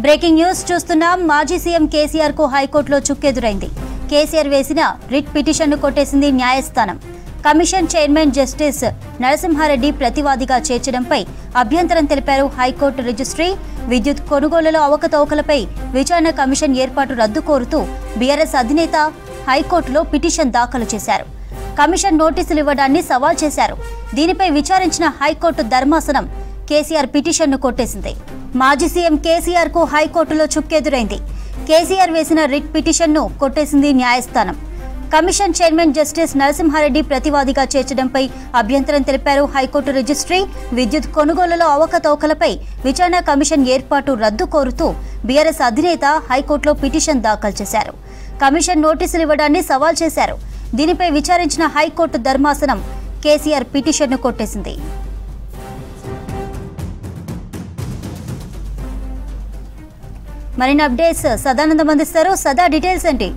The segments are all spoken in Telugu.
బ్రేకింగ్ న్యూస్ చూస్తున్నాం. మాజీ సీఎం కేసీఆర్ కు హైకోర్టులో చుక్కెదురైంది. కేసీఆర్ వేసిన రిట్ పిటిషన్ను కొట్టేసింది న్యాయస్థానం. కమిషన్ చైర్మన్ జస్టిస్ నరసింహారెడ్డి ప్రతివాదిగా చేర్చడంపై అభ్యంతరం తెలిపారు హైకోర్టు రిజిస్ట్రీ. విద్యుత్ కొనుగోలులో అవకతవకలపై విచారణ కమిషన్ ఏర్పాటు రద్దు కోరుతూ బీఆర్ఎస్ అధినేత హైకోర్టులో పిటిషన్ దాఖలు చేశారు. కమిషన్ నోటీసులు ఇవ్వడాన్ని సవాల్ చేశారు. దీనిపై విచారించిన హైకోర్టు ధర్మాసనం కేసీఆర్ పిటిషన్ను కొట్టేసింది. మాజీ సీఎం కేసీఆర్ కు హైకోర్టులో చుక్కెదురైంది. కేసీఆర్ వేసిన రిట్ పిటిషన్ను కొట్టేసింది న్యాయస్థానం. కమిషన్ చైర్మన్ జస్టిస్ నరసింహారెడ్డి ప్రతివాదిగా చేర్చడంపై అభ్యంతరం తెలిపారు హైకోర్టు రిజిస్ట్రీ. విద్యుత్ కొనుగోలులో అవకతవకలపై విచారణ కమిషన్ ఏర్పాటు రద్దు కోరుతూ బీఆర్ఎస్ అధినేత హైకోర్టులో పిటిషన్ దాఖలు చేశారు. కమిషన్ నోటీసులు ఇవ్వడాన్ని సవాల్ చేశారు. దీనిపై విచారించిన హైకోర్టు ధర్మాసనం కేసీఆర్ పిటిషన్ను కొట్టేసింది. మరిన్ని అప్డేట్స్ సదానందం అందిస్తారు. సదా, డీటెయిల్స్ ఏంటి?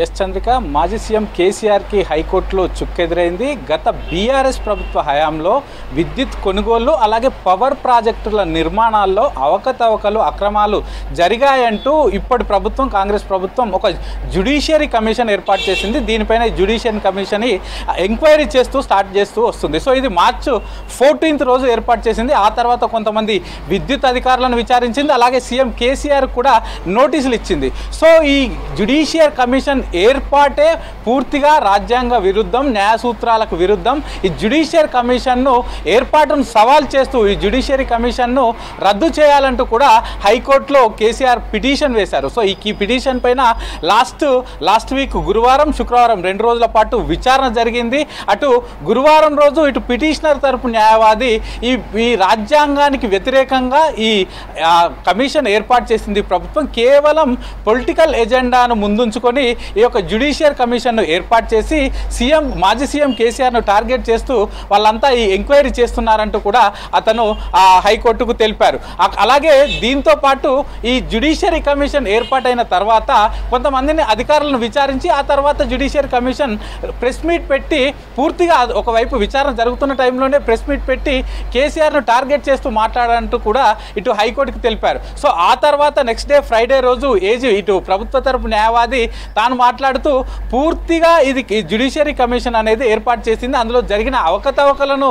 ఎస్ చంద్రిక, మాజీ సీఎం కేసీఆర్కి హైకోర్టులో చుక్కెదురైంది. గత బీఆర్ఎస్ ప్రభుత్వ హయాంలో విద్యుత్ కొనుగోలు అలాగే పవర్ ప్రాజెక్టుల నిర్మాణాల్లో అవకతవకలు అక్రమాలు జరిగాయంటూ ఇప్పటి ప్రభుత్వం కాంగ్రెస్ ప్రభుత్వం ఒక జ్యుడిషియరీ కమిషన్ ఏర్పాటు చేసింది. దీనిపైన జ్యుడిషియరీ కమిషన్ ఎంక్వైరీ స్టార్ట్ చేస్తూ వస్తుంది. సో ఇది మార్చి 14th రోజు ఏర్పాటు చేసింది. ఆ తర్వాత కొంతమంది విద్యుత్ అధికారులను విచారించింది. అలాగే సీఎం కేసీఆర్ కూడా నోటీసులు ఇచ్చింది. సో ఈ జ్యుడిషియరీ కమిషన్ ఏర్పాటే పూర్తిగా రాజ్యాంగ విరుద్ధం, న్యాయ సూత్రాలకు విరుద్ధం. ఈ జ్యుడిషియరీ కమిషన్ను ఏర్పాటును సవాల్ చేస్తూ ఈ జ్యుడిషియరీ కమిషన్ను రద్దు చేయాలంటూ కూడా హైకోర్టులో కేసీఆర్ పిటిషన్ వేశారు. సో ఈ పిటిషన్ పైన లాస్ట్ వీక్ గురువారం, శుక్రవారం 2 రోజుల పాటు విచారణ జరిగింది. అటు గురువారం రోజు ఇటు పిటిషనర్ తరపు న్యాయవాది ఈ రాజ్యాంగానికి వ్యతిరేకంగా ఈ కమిషన్ ఏర్పాటు చేసింది ప్రభుత్వం, కేవలం పొలిటికల్ ఎజెండాను ముందుంచుకొని ఈ యొక్క జ్యుడిషియరీ కమిషన్ను ఏర్పాటు చేసి మాజీ సీఎం కేసీఆర్ను టార్గెట్ చేస్తూ వాళ్ళంతా ఈ ఎంక్వైరీ చేస్తున్నారంటూ కూడా అతను హైకోర్టుకు తెలిపారు. అలాగే దీంతో పాటు ఈ జ్యుడిషియరీ కమిషన్ ఏర్పాటైన తర్వాత కొంతమందిని అధికారులను విచారించి ఆ తర్వాత జ్యుడిషియరీ కమిషన్ ప్రెస్ మీట్ పెట్టి పూర్తిగా ఒకవైపు విచారణ జరుగుతున్న టైంలోనే ప్రెస్ మీట్ పెట్టి కేసీఆర్ను టార్గెట్ చేస్తూ మాట్లాడాలంటూ కూడా ఇటు హైకోర్టుకు తెలిపారు. సో ఆ తర్వాత నెక్స్ట్ డే ఫ్రైడే రోజు ఇటు ప్రభుత్వ తరపు న్యాయవాది తాను మాట్లాడుతూ పూర్తిగా ఇది జ్యుడిషియరీ కమిషన్ అనేది ఏర్పాటు చేసింది, అందులో జరిగిన అవకతవకలను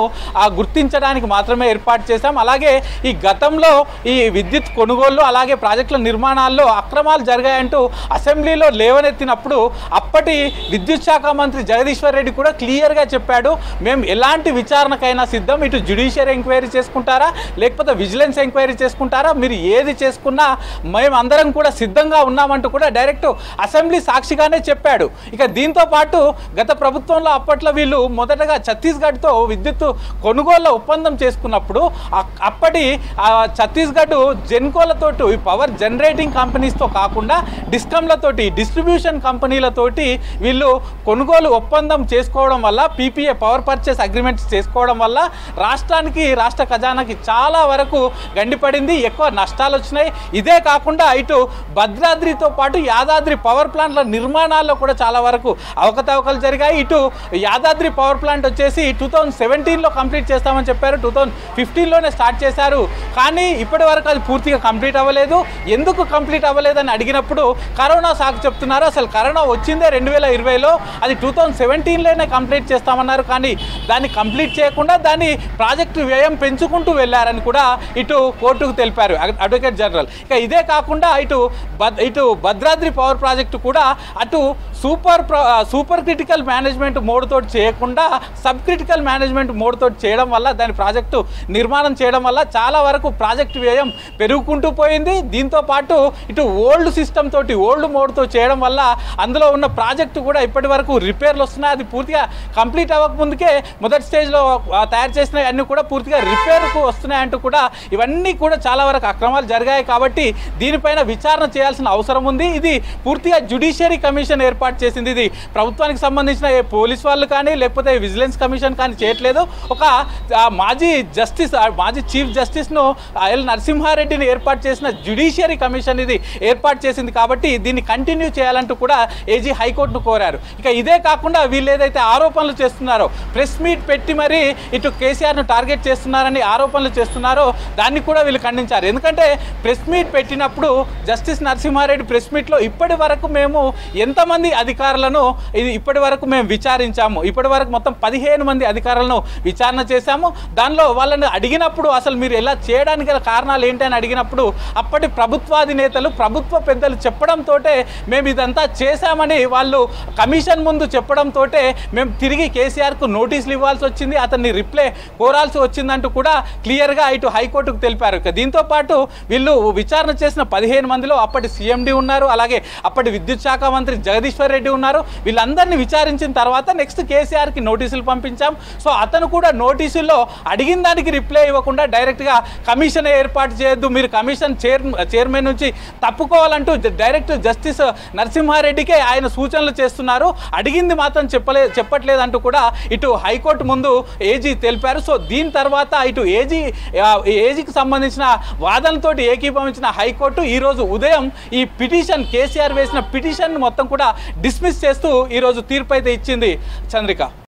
గుర్తించడానికి మాత్రమే ఏర్పాటు చేశాం. అలాగే ఈ గతంలో ఈ విద్యుత్ కొనుగోలు అలాగే ప్రాజెక్టుల నిర్మాణాల్లో అక్రమాలు జరిగాయంటూ అసెంబ్లీలో లేవనెత్తినప్పుడు అప్పటి విద్యుత్ శాఖ మంత్రి జగదీశ్వర్ రెడ్డి కూడా క్లియర్గా చెప్పాడు, మేము ఎలాంటి విచారణకైనా సిద్ధం, ఇటు జ్యుడిషియరీ ఎంక్వైరీ చేసుకుంటారా లేకపోతే విజిలెన్స్ ఎంక్వైరీ చేసుకుంటారా, మీరు ఏది చేసుకున్నా మేమందరం కూడా సిద్ధంగా ఉన్నామంటూ కూడా డైరెక్ట్ అసెంబ్లీ సాక్షిగానే చెప్పాడు. ఇక దీంతో పాటు గత ప్రభుత్వంలో అప్పట్లో వీళ్ళు మొదటగా ఛత్తీస్గఢ్తో విద్యుత్ కొనుగోళ్ల ఒప్పందం చేసుకున్నప్పుడు అప్పటి ఛత్తీస్గఢ్ జెన్కోలతోటి ఈ పవర్ జనరేటింగ్ కంపెనీస్తో కాకుండా డిస్కమ్లతోటి డిస్ట్రిబ్యూషన్ కంపెనీలతోటి వీళ్ళు కొనుగోలు ఒప్పందం చేసుకోవడం వల్ల పీపీఏ పవర్ పర్చేస్ అగ్రిమెంట్స్ చేసుకోవడం వల్ల రాష్ట్ర ఖజానాకి చాలా వరకు గండిపడింది, ఎక్కువ నష్టాలు వచ్చినాయి. ఇదే కాకుండా ఇటు భద్రాద్రితో పాటు యాదాద్రి పవర్ ప్లాంట్ల నిర్మాణాల్లో కూడా చాలా వరకు అవకతవకలు జరిగాయి. ఇటు యాదాద్రి పవర్ ప్లాంట్ వచ్చేసి 2017లో కంప్లీట్ చేస్తామని చెప్పారు, 2015లోనే స్టార్ట్ చేశారు. కానీ ఇప్పటి వరకు అది పూర్తిగా కంప్లీట్ అవ్వలేదు. ఎందుకు కంప్లీట్ అవ్వలేదని అడిగినప్పుడు కరోనా సాకు చెప్తున్నారు. అసలు కరోనా వచ్చిందే 2020లో, అది 2017లోనే కంప్లీట్ చేస్తామన్నారు. కానీ దాన్ని కంప్లీట్ చేయకుండా దాన్ని ప్రాజెక్టు వ్యయం పెంచుకుంటూ వెళ్ళారని కూడా ఇటు కోర్టుకు తెలిపారు అడ్వకేట్ జనరల్. ఇక ఇదే కాకుండా ఇటు భద్రాద్రి పవర్ ప్రాజెక్టు కూడా అటు సూపర్ క్రిటికల్ మేనేజ్మెంట్ మోడ్ తోటి చేయకుండా సబ్ క్రిటికల్ మేనేజ్మెంట్ మోడ్ తోటి చేయడం వల్ల దాని ప్రాజెక్టు నిర్మాణం చేయడం వల్ల చాలా వరకు ప్రాజెక్టు వ్యయం పెరుగుకుంటూ పోయింది. దీంతో పాటు ఇటు ఓల్డ్ సిస్టమ్ తోటి ఓల్డ్ మోడ్తో చేయడం వల్ల అందులో ఉన్న ప్రాజెక్టు కూడా ఇప్పటి వరకు రిపేర్లు వస్తున్నాయి. అది పూర్తిగా కంప్లీట్ అవ్వకముందుకే మొదటి స్టేజ్లో తయారు చేసిన అన్నీ కూడా పూర్తిగా రిపేర్కు వస్తున్నాయంటూ కూడా ఇవన్నీ కూడా చాలా వరకు అక్రమాలు జరిగాయి. కాబట్టి దీనిపైన విచారణ చేయాల్సిన అవసరం ఉంది. ఇది పూర్తిగా జ్యుడిషియరీ కమిషన్ ఏర్పాటు చేసింది. ఇది ప్రభుత్వానికి సంబంధించిన ఏ పోలీస్ వాళ్ళు కానీ లేకపోతే విజిలెన్స్ కమిషన్ కానీ చేయట్లేదు. ఒక మాజీ చీఫ్ జస్టిస్ను ఎల్ నరసింహారెడ్డిని ఏర్పాటు చేసిన జ్యుడిషియరీ కమిషన్ ఇది ఏర్పాటు చేసింది. కాబట్టి దీన్ని కంటిన్యూ చేయాలంటూ కూడా ఏజీ హైకోర్టును కోరారు. ఇక ఇదే కాకుండా వీళ్ళు ఏదైతే ఆరోపణలు చేస్తున్నారో, ప్రెస్ మీట్ పెట్టి మరి ఇటు కేసీఆర్ను టార్గెట్ చేస్తున్నారని ఆరోపణలు చేస్తున్నారో దాన్ని కూడా వీళ్ళు ఖండించారు. ఎందుకంటే ప్రెస్ మీట్ పెట్టినప్పుడు జస్టిస్ నరసింహారెడ్డి ప్రెస్ మీట్లో ఇప్పటి వరకు మేము ఎంతమంది అధికారులను ఇప్పటి వరకు మేము విచారించాము, ఇప్పటి వరకు మొత్తం 15 మంది అధికారులను విచారణ చేశాము. దానిలో వాళ్ళని అడిగినప్పుడు అసలు మీరు ఎలా చేయడానికి గల కారణాలు ఏంటని అడిగినప్పుడు అప్పటి ప్రభుత్వాధినేతలు ప్రభుత్వ పెద్దలు చెప్పడంతో మేము ఇదంతా చేశామని వాళ్ళు కమిషన్ ముందు చెప్పడంతో మేము తిరిగి కేసీఆర్కు నోటీసులు ఇవ్వాల్సి వచ్చింది, అతన్ని రిప్లై కోరాల్సి వచ్చిందంటూ కూడా క్లియర్గా ఇటు హైకోర్టుకు తెలిపారు. దీంతో పాటు వీళ్ళు విచారణ చేసిన 15 మందిలో అప్పటి సీఎండీ ఉన్నారు, అలాగే అప్పటి విద్యుత్ శాఖ మంత్రి జగదీశ్వర్ రెడ్డి ఉన్నారు. వీళ్ళందరినీ విచారించిన తర్వాత నెక్స్ట్ కేసీఆర్కి నోటీసులు పంపించాం. సో అతను కూడా నోటీసుల్లో అడిగిన దానికి రిప్లై ఇవ్వకుండా డైరెక్ట్గా కమిషన్ ఏర్పాటు చేయొద్దు, మీరు కమిషన్ చైర్మన్ నుంచి తప్పుకోవాలంటూ డైరెక్ట్ జస్టిస్ నరసింహారెడ్డికే ఆయన సూచనలు చేస్తున్నారు, అడిగింది మాత్రం చెప్పట్లేదంటూ కూడా ఇటు హైకోర్టు ముందు ఏజీ తెలిపారు. సో దీని తర్వాత ఇటు ఏజీకి సంబంధించిన వాదనలతోటి ఏకీభవించిన హైకోర్టు ఈరోజు ఉదయం ఈ పిటిషన్ కేసీఆర్ వేసిన పిటిషన్ మొత్తం కూడా డిస్మిస్ చేస్తూ ఈరోజు తీర్పు అయితే ఇచ్చింది. చంద్రిక.